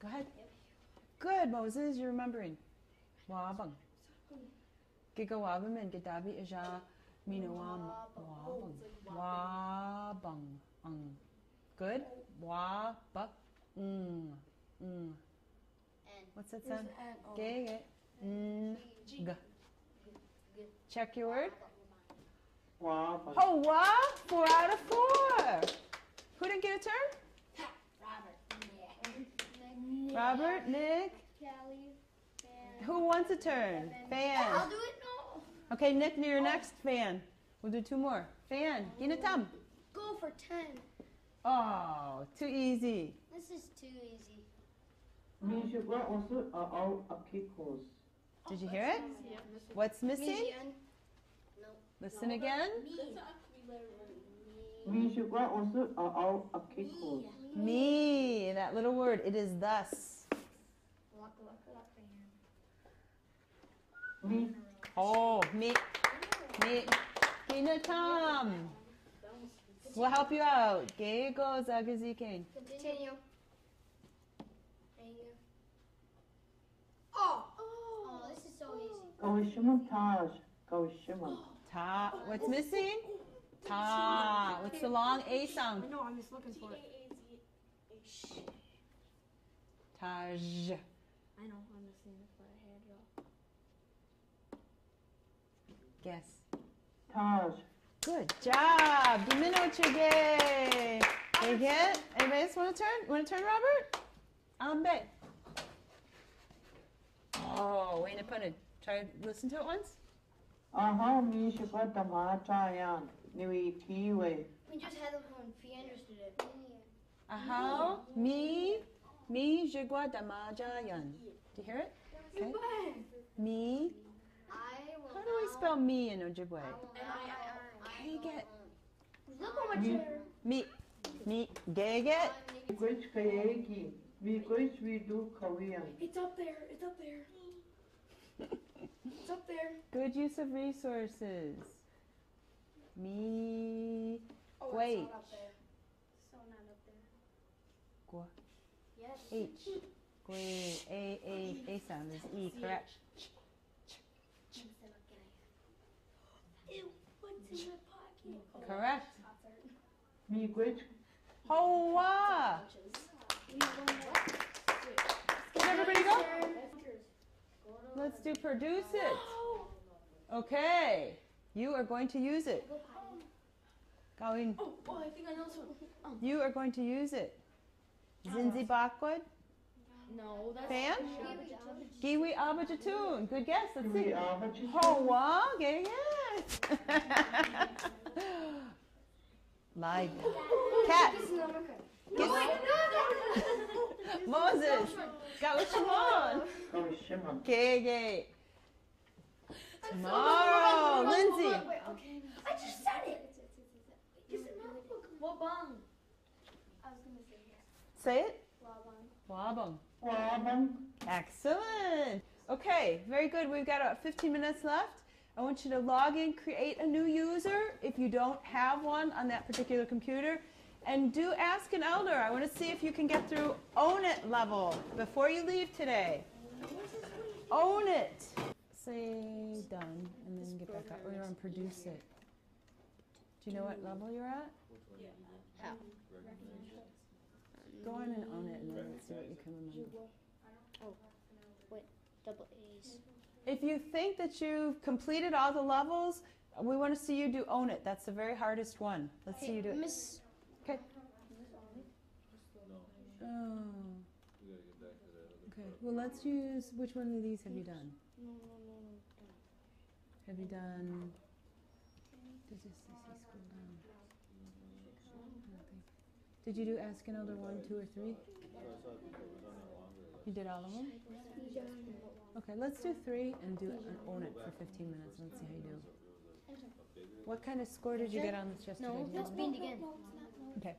Go ahead. Good, Moses, you're remembering. Wabang. Giga wabamin, gidabi ija minawam. Wabang. Wabang. Good. Wabak. What's that sound? G. G. Check your word. Oh, wa. 4 out of 4. Who didn't get a turn? Robert, Nick. Who wants a turn? Fan. I'll do it now. Okay, Nick, you're next. Fan. We'll do 2 more. Fan. Ginatam. Go for 10. Oh, too easy. This is too easy. Did you hear it? What's missing? No. Listen again. Me, that little word. It is thus. Oh, me. Ginatam. We'll help you out. Gego zagaziken. Continue. Oh, this is so easy. Ta. What's missing? Ta. What's the long A sound? No, I'm just looking for it. Taj. I know, I'm just seeing if I had it all. Guess. Taj. Good job. Diminochige. You get? Anybody else want to turn? Want to turn, Robert? Ambe. Oh, wait a minute. Try to listen to it once. Mi shukatamachayan. Niwi kiwe. We just had the one. He understood it. Ahau. Me jigwa damajayan. Do you hear it? Okay. Me. How do we spell me in Ojibwe? How do you get? Look on my chair. Me. Geget. Which kayeki? We do Korean. It's up there. It's up there. It's up there. Good use of resources. Me. Oh, Wait. it's not up there. So not up there. Gua. Yes. H. Gui. A sound is E, correct? Ew, what's in my pocket? Correct. Me which Hoa. Can everybody go? Let's do produce it. Okay. You are going to use it. Going. Oh, I think I know this one. You are going to use it. Zinzi Bakwad. No, that's Fan? Giwi Abajatoon. Good guess. Let's see. we Hoa. Good guess. Lied. Cat. Moses. Gawishimon. Gege. Tomorrow. Lindsay. Okay. I just said it. Is it not Wabang? I was going to say it. Say it. Wabang. Wabang. Excellent. Okay, very good. We've got about 15 minutes left. I want you to log in, create a new user if you don't have one on that particular computer, and do Ask an Elder. I want to see if you can get through Own It level before you leave today. Own it. Say done, and then get back up. We're on Produce It. Do you know what level you're at? How? Go on and own it, and then let's see what you can remember. Oh, wait, double A's. If you think that you've completed all the levels, we want to see you do Own It. That's the very hardest one. Let's see you do it. Miss. Okay. Oh. Okay. Well, let's use, which one of these have you done? No. Have you done, did you scroll down? Did you do Ask an Elder 1, 2, or 3? You did all of them? Okay, let's do 3 and do Own It for 15 minutes. Let's see how you do. What kind of score did you get on this yesterday? No, that's beamed again. Okay.